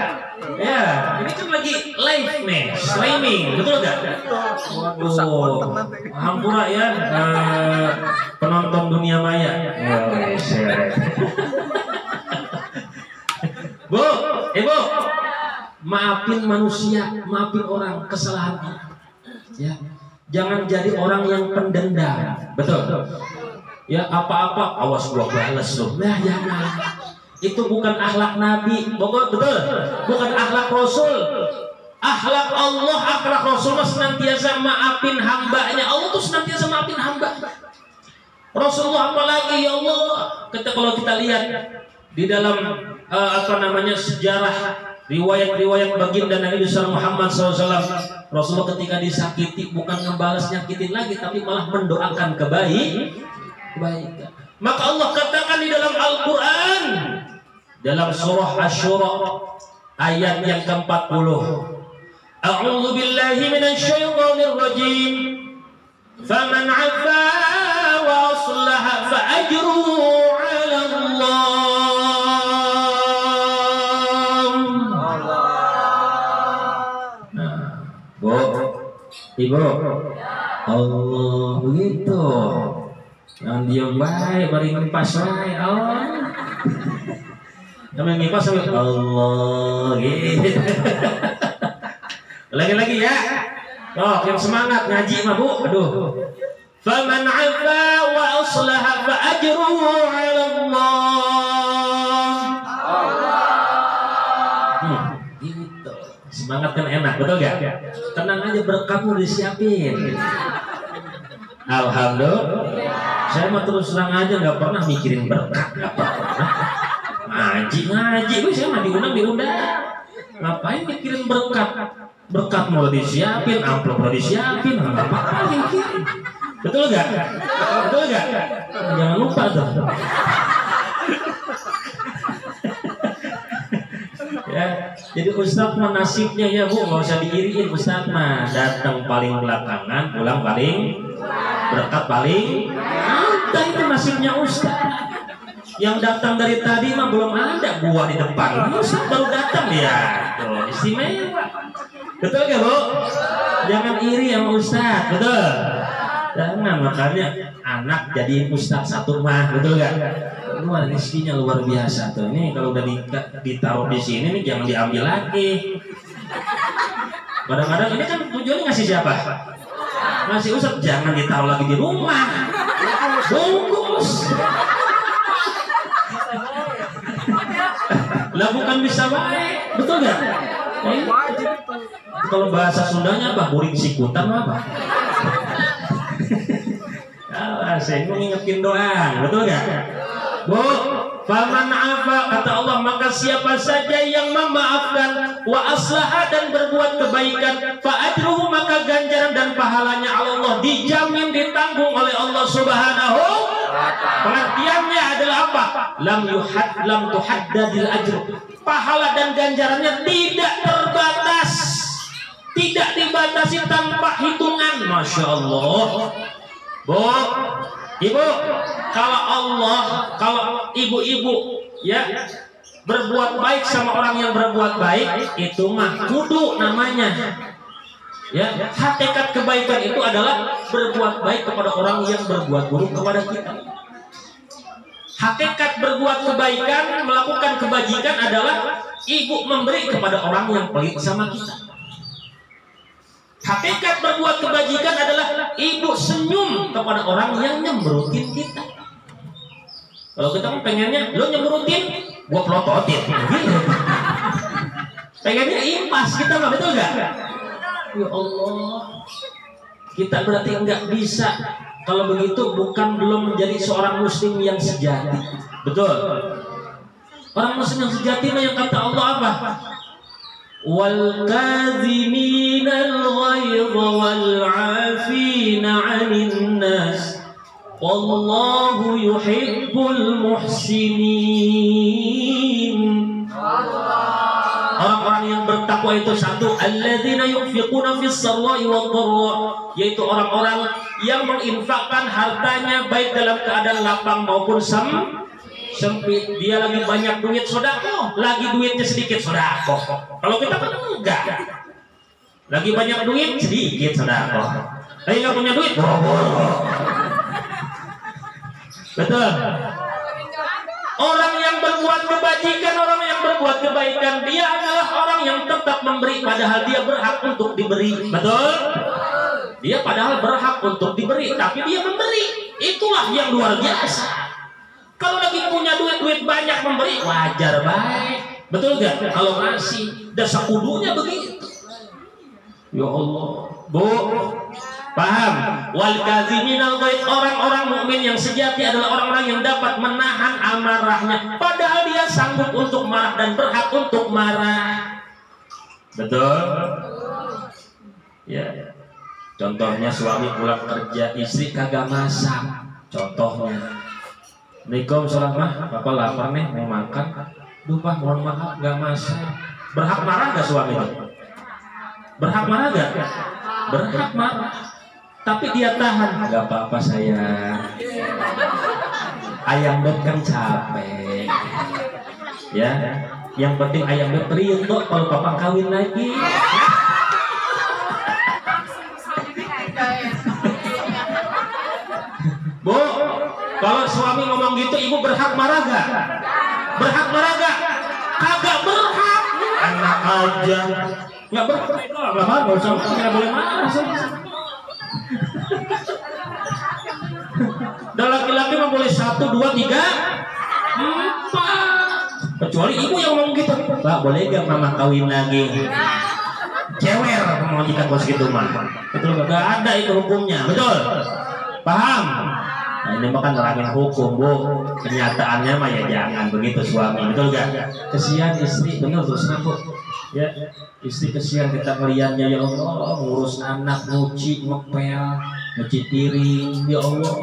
Ya, ini kan lagi live nih, streaming, betul nggak? Waduh, hampura ya, penonton dunia maya. Bu, ibu, maafin manusia, maafin orang kesalahan orang. Ya, jangan jadi orang yang pendendam, betul. Ya, apa-apa, awas gua balas loh. Nah, jangan. Itu bukan akhlak Nabi, betul. Bukan akhlak Rasul. Akhlak Allah, akhlak Rasul senantiasa maafin hambanya. Allah tuh senantiasa maafin hamba. Rasulullah apalagi, ya Allah. Kalau kita lihat di dalam sejarah riwayat-riwayat baginda Nabi Muhammad SAW, Rasulullah ketika disakiti bukan ngebalas nyakitin lagi, tapi malah mendoakan kebaikan. Maka Allah katakan di dalam Al-Quran, dalam surah Asy-Syura ayat yang ke-40, A'udzu billahi minasyaitonir rajim, faman 'afa wa aslaha fa ajruhu 'ala Allah. Ibu, Allah begitu. Yang diam baik, bari ngipas wae. Allah. Namanya ngipas sambil Allah gitu. Lagi-lagi ya. Oh, yang semangat ngaji mah, Bu. Aduh. Faman 'afa wa aslaha fa ajruhu 'ala Allah. Gitu. Semangat kan enak, betul gak? Tenang aja, berkatmu disiapin. Alhamdulillah. Saya mah terus terang aja nggak pernah mikirin berkat, nggak pernah. Ngaji, saya mah diundang. Ngapain mikirin berkat? Berkat mau disiapin, amplop mau disiapin, nggak apa-apa mikirin. Betul gak? Jangan lupa tuh. Ya, jadi Ustadz mah nasibnya ya Bu, nggak usah diiriin. Ustadz mah datang paling belakangan, pulang paling berkat paling. Ada itu nasibnya Ustadz. Yang datang dari tadi mah belum ada buah di depan. Ustadz baru datang ya, tuh istimewa. Betul gak Bu? Jangan iri sama Ustadz, betul. Jangan, makanya anak jadi Ustadz satu mah, betul gak? Luar rezekinya luar biasa tuh. Ini kalau udah ditaruh di sini nih jangan diambil lagi. Kadang-kadang ini kan tujuannya ngasih siapa? Ngasih Ustadz, jangan ditaruh lagi di rumah. Bungkus. Lah bukan bisa baik, betul gak? Kalau bahasa Sundanya apa? Buring sikutan apa? Saya mau ngingetin doang, betul gak? Bu, faman 'afa, kata Allah, maka siapa saja yang memaafkan, wa aslaha, dan berbuat kebaikan, fa ajruhu, maka ganjaran dan pahalanya Allah dijamin, ditanggung oleh Allah Subhanahu. Pengertiannya adalah apa? Lam tuhaddadil ajr. Pahala dan ganjarannya tidak terbatas. tidak dibatasi tanpa hitungan. Masya Allah. Bu, ibu, kalau ibu-ibu ya berbuat baik sama orang yang berbuat baik, itu mah kudu namanya. Ya, hakikat kebaikan itu adalah berbuat baik kepada orang yang berbuat buruk kepada kita. Hakikat berbuat kebaikan, melakukan kebajikan adalah ibu memberi kepada orang yang pelit sama kita. Hakikat berbuat kebajikan adalah ibu senyum kepada orang yang nyemberutin kita. Kalau kita pengennya lo nyemberutin, gua pelototin. Pengennya impas, kita nggak, betul nggak? Ya Allah, kita berarti nggak bisa. Kalau begitu belum menjadi seorang muslim yang sejati. Betul. Orang muslim yang sejati yang kata Allah apa? Wal kadhiminal ghaidha wal 'afina 'anil nas wallahu yuhibbul muhsinin. Orang-orang yang bertakwa itu satu, alladzina yunfiquna fis sarra'i wad dharra, yaitu orang-orang yang menginfakkan hartanya baik dalam keadaan lapang maupun sempit. Dia lagi banyak duit sedekah, lagi duitnya sedikit sedekah. Kalau kita kan enggak. Lagi banyak duit sedikit sedekah. Lagi enggak punya duit boro-boro. Betul. Orang yang berbuat kebajikan, orang yang berbuat kebaikan, dia adalah orang yang tetap memberi padahal dia berhak untuk diberi. Betul? Dia padahal berhak untuk diberi, tapi dia memberi. Itulah yang luar biasa. Kalau lagi punya duit banyak memberi, wajar baik. Betul gak? Kalau masih dasar kudunya begitu. Ya Allah, Bu, paham? Wal kadziminal ghaidh, orang-orang mukmin yang sejati adalah orang-orang yang dapat menahan amarahnya padahal dia sanggup untuk marah dan berhak untuk marah. Betul? Ya. Contohnya suami pulang kerja, istri kagak masak. Contohnya. Assalamualaikum, salam mah, Bapak lapar nih mau makan. Duh Pak, mohon maaf gak masak. Berhak marah gak suami itu? Berhak marah gak? Berhak marah. Tapi dia tahan. Gak apa-apa sayang. Ayam beb kan capek. Ya, yang penting ayam beb rindu kalau papa kawin lagi. Bu, kalau suami ngomong gitu, ibu berhak marah gak? Berhak marah gak? Kagak berhak. Enak aja. Nggak berhak. Nggak marah, nggak boleh marah. Dan laki-laki mah boleh 1, 2, 3, 4. Kecuali ibu yang ngomong gitu. Pak, boleh gak mama kawin lagi? Cewer mau jika bos gitu mah. Betul gak? Ada itu hukumnya. Betul? Paham? Nah, ini mah kan nerangin hukum, Bu. Kenyataannya mah ya jangan begitu suami. Betul gak? Kesian istri, bener terus Bu. Ya, istri kesian kita ngeliatnya, ya Allah, ngurus anak, nyuci, ngepel, nyuci piring, ya Allah.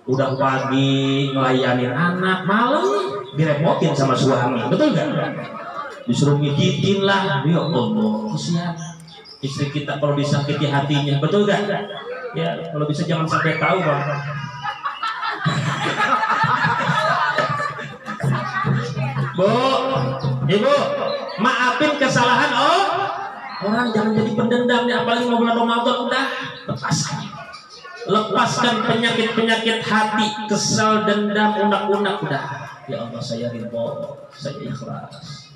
Udah pagi ngelayanin anak, malam direpotin sama suami. Betul gak? Disuruh mijitin lah, ya Allah, kesian. Istri kita kalau disakiti hatinya, betul gak? Ya, kalau bisa jangan sampai tahu, Bang. Bu, ibu, maafin kesalahan orang, jangan jadi pendendam nih, apalagi mau bulan Ramadan. Udah lepaskan penyakit hati, kesal, dendam, unak-unak. Udah, ya Allah, saya ridho, saya ikhlas.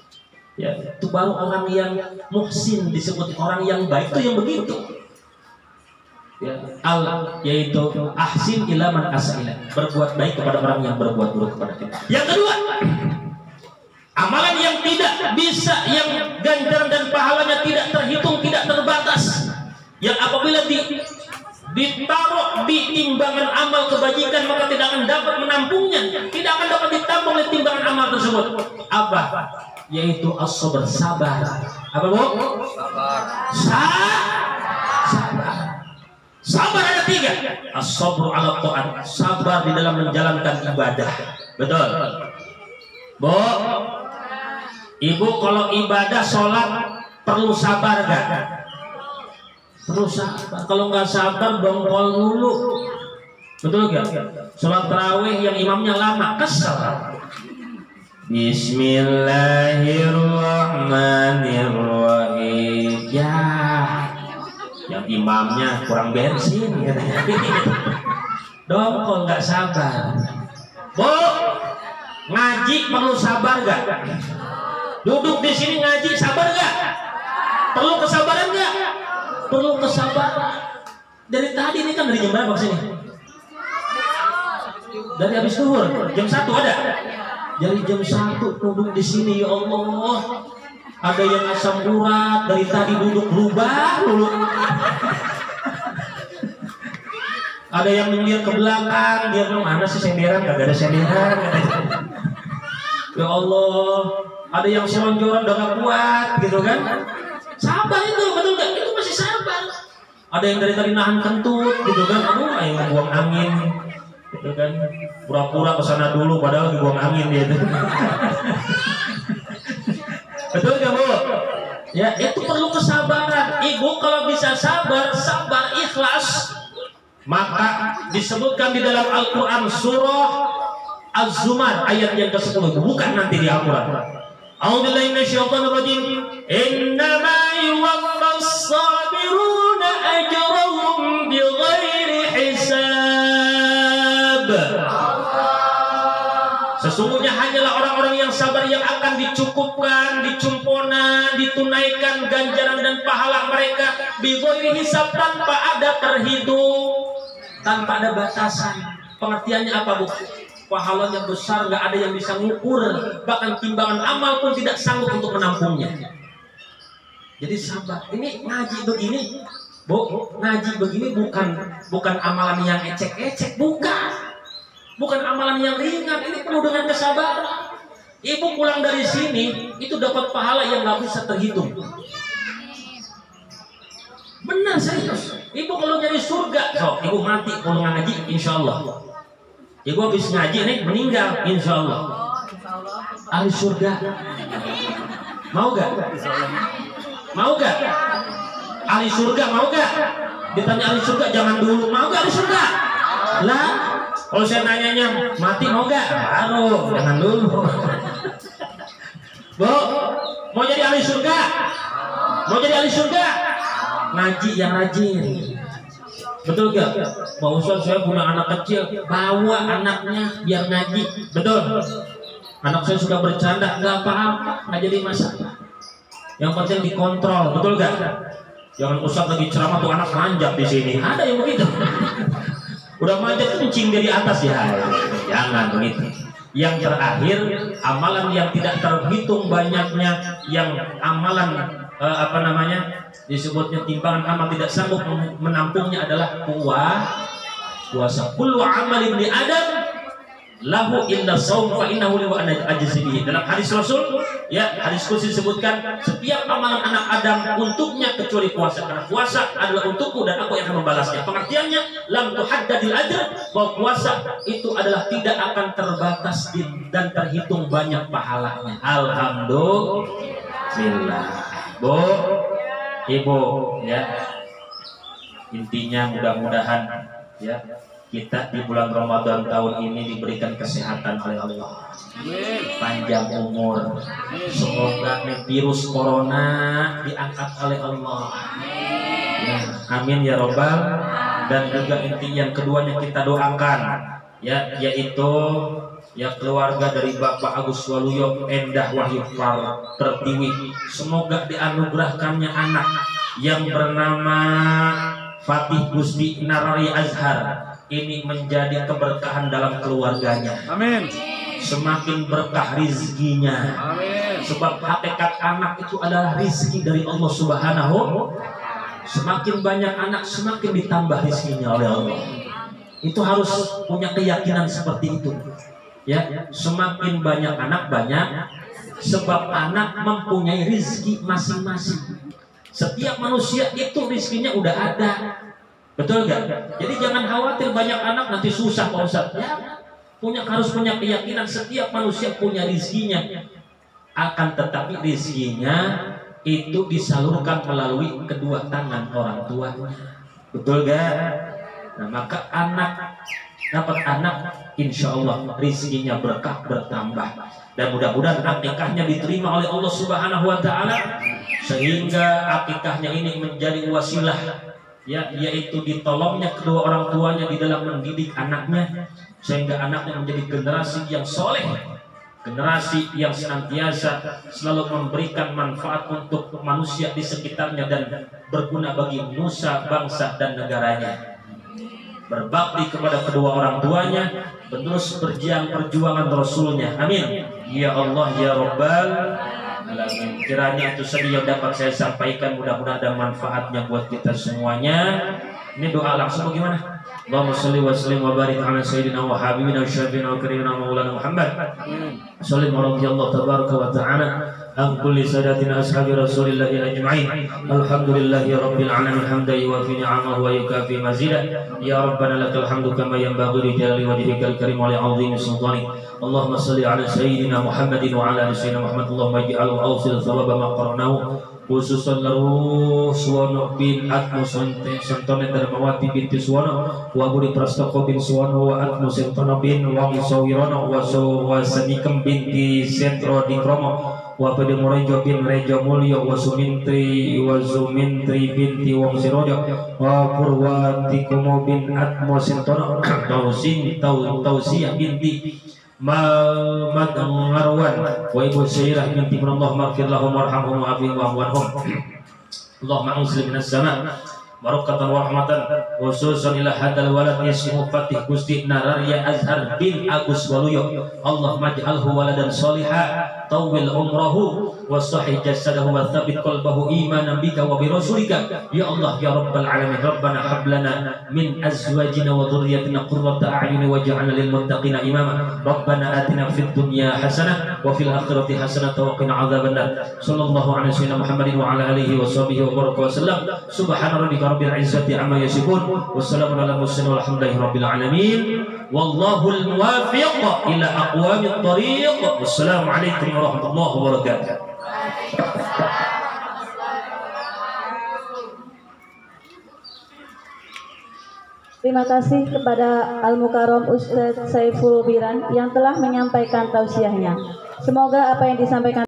Ya, itu baru orang yang muhsin, disebut orang yang baik itu yang begitu. Ya, yaitu ahsin ila man asa'ila, berbuat baik kepada orang yang berbuat buruk kepada kita. Yang kedua, amalan yang tidak bisa, yang ganjaran dan pahalanya tidak terhitung, tidak terbatas, yang apabila ditaruh di timbangan amal kebajikan maka tidak akan dapat menampungnya, tidak akan dapat ditampung oleh timbangan amal tersebut. Apa? Yaitu as-sabr, sabar. Apa, Bu? Sabar. Sabar ada 3. As-sabru ala ta'at, sabar di dalam menjalankan ibadah. Betul? Bu, ibu kalau ibadah sholat perlu sabar gak? Terus sabar. Kalau nggak sabar dongkol dulu. Betul gak? Sholat tarawih yang imamnya lama kesel. Bismillahirrahmanirrahim. Ya, yang imamnya kurang bensin katanya. Dongkol nggak sabar. Bu, ngaji perlu sabar gak? Duduk di sini ngaji sabar gak? Perlu kesabaran gak? Perlu kesabaran. Dari tadi ini kan dari jam berapa sini? Dari habis zuhur, jam 1 ada. Dari jam 1 duduk di sini, ya Allah. Ada yang asam urat dari tadi duduk berubah dulu. Ada yang melihat ke belakang, dia bilang mana sih senderan? Kagak ada senderan. Ya Allah, ada yang selonjoran udah gak kuat, gitu kan? Sabar itu, betul gak? Itu masih sabar. Ada yang dari tadi nahan kentut, gitu kan? Aduh, ayo buang angin. Itu kan pura-pura kesana dulu padahal lagi buang angin dia itu. Betul gak Bu? Ya itu perlu kesabaran. Ibu kalau bisa sabar, sabar ikhlas, maka disebutkan di dalam Al-Quran surah Az-Zumar ayat yang ke-10. Bukan nanti di Al-Quran. A'udzubillahi minasyaitonirrajim. Innama yuwaffas sabiruna ajrahum bighairi hisab. Sesungguhnya hanyalah orang-orang yang sabar yang akan dicukupkan, dicumponan, ditunaikan ganjaran dan pahala mereka bighairi hisab, tanpa ada terhitung, tanpa ada batasan. Pengertiannya apa Bu? Pahalanya besar, nggak ada yang bisa ngukur, bahkan timbangan amal pun tidak sanggup untuk menampungnya. Jadi sabar. Ini ngaji begini, Bu, ngaji begini bukan amalan yang ecek-ecek, bukan amalan yang ringan. Ini penuh dengan kesabaran. Ibu pulang dari sini itu dapat pahala yang nggak bisa terhitung. Benar serius. Ibu kalau nyari surga, ibu mati kalau ngaji, insya Allah. Ibu habis ngaji nih meninggal, insya Allah. Ahli surga. Mau gak? Mau gak? Ahli surga mau gak? Ditanya ahli surga jangan dulu. Mau gak ahli surga? Lah, kalau saya nanyanya mati mau gak? Baru, jangan dulu. Bu, mau jadi ahli surga? Mau jadi ahli surga? Ngaji yang rajin. Betul gak? Pak Ustaz, saya punya anak kecil, bawa anaknya biar ngaji. Betul. Anak saya suka bercanda, gak apa-apa, gak jadi masalah. Yang penting dikontrol, betul gak? Jangan Ustaz lagi ceramah tuh anak manjat di sini. Ada yang begitu. Udah manjat kencing dari atas ya. Jangan begitu. Yang terakhir, amalan yang tidak terhitung banyaknya, yang amalan disebutnya timbangan amal tidak sanggup menampungnya adalah puasa. Kullu amalin li Adam lahu illa shaum fa innahu li wa ana ajzihi. Dalam hadis Rasul, ya hadis kursi disebutkan setiap amalan anak Adam untuknya kecuali puasa, karena puasa adalah untukku dan aku yang akan membalasnya. Pengertiannya lam tuhaddadil ajr, bahwa puasa itu adalah tidak akan terbatas dan terhitung banyak pahalanya. Alhamdulillah. Bu, Ibu, ya. Intinya mudah-mudahan ya kita di bulan Ramadan tahun ini diberikan kesehatan oleh Allah. Panjang umur. Semoga virus corona diangkat oleh Allah. Ya, amin ya robbal. Dan juga inti yang keduanya kita doakan, ya, yaitu ya keluarga dari Bapak Agus Waluyo Endah Wahyu Pertiwi, semoga dianugerahkannya anak yang bernama Fatih Gusti Narari Azhar. Ini menjadi keberkahan dalam keluarganya. Amin. Semakin berkah rizkinya. Amin. Sebab hakikat anak itu adalah rizki dari Allah Subhanahu. Semakin banyak anak, semakin ditambah rizkinya oleh Allah. Itu harus punya keyakinan seperti itu. Ya, semakin banyak anak banyak, sebab anak mempunyai rizki masing-masing. Setiap manusia itu rizkinya udah ada, betul gak? Jadi jangan khawatir banyak anak nanti susah Pak Ustaz. Ya, harus punya keyakinan setiap manusia punya rizkinya. Akan tetapi rizkinya itu disalurkan melalui kedua tangan orang tuanya. Betul gak? Nah, maka anak dapat anak, insya Allah rizkinya berkah bertambah, dan mudah-mudahan akikahnya diterima oleh Allah Subhanahu Wa Taala, sehingga akikahnya ini menjadi wasilah, ya, yaitu ditolongnya kedua orang tuanya di dalam mendidik anaknya, sehingga anaknya menjadi generasi yang soleh, generasi yang senantiasa selalu memberikan manfaat untuk manusia di sekitarnya dan berguna bagi nusa, bangsa, dan negaranya. Berbakti kepada kedua orang tuanya, menerus perjuangan Rasulnya. Amin. Ya Allah ya Rabbal Alamin. Kiranya itu saja yang dapat saya sampaikan, mudah-mudahan ada manfaatnya buat kita semuanya. Ini doa langsung bagaimana? Allahumma sholli wa sallim wa barik ala sayyidina wa habibina wa syafiina wa karimina maulana Muhammad. Sallim radhiyallahu tabaraka wa ta'ala an kulli sadatina ashabi rasulillahi ajma'in. Alhamdulillahi rabbil alamin hamdan yuwafi ni'amahu wa yukafi mazidah. Ya rabbana lakal hamdu kama yanbaghi li jalali wajhikal karim wa li 'azimi sultanik. Allahumma shalli ala sayyidina Muhammadin wa ala ali sayyidina Muhammad. Allahumma ij'alhu awsil thawaba ma qara'nahu khususan lalu Suwono bin Atmo Sentone Darmawati binti Suwono wa Budi Prastoko bin Suwono wa Atmo Sentono bin Wangi Sawirono wa Senikem binti Sentro Dikromo wa Pede Morejo bin Rejo Mulyo wa Sumintri binti Wong Sirojo wa Purwati Komo bin Atmo Sentono Tausiyah binti Mad Marwan wa Ibu Syairah binti Allah maghfir lahum warhamhum wa afihim wa amwanhum. Allahumma anzil minas sama' barakatan wa rahmatan khususan ila hadal walad yasmu Fatih Gusti Nararya Azhar bin Agus Waluyo. Allahumma ij'alhu waladan sholiha tawil umrahu wa sahih jasadahu wa thabit qalbahu imanan bika wa bi rasulika. Ya Allah ya rabbal alamin. Rabbana hab lana min azwajina wa dhurriyyatina qurrata a'yun waj'alna lil muttaqina imama. Rabbana atina fid dunya hasanah wa fil akhirati hasanah wa qina adzabannar. Sallallahu alaihi wasallam Muhammadin wa ala alihi wa sahbihi wa baraka wasallam. Subhana rabbika rabbil izzati amma yasifun wassalamun ala mursalin walhamdulillahi rabbil alamin. Wallahu al-muwaffiq ila aqwamit thariq. Wassalamu alaikum warahmatullahi wabarakatuh. Terima kasih kepada Al-Mukarram Ustadz Saiful Biran yang telah menyampaikan tausiahnya. Semoga apa yang disampaikan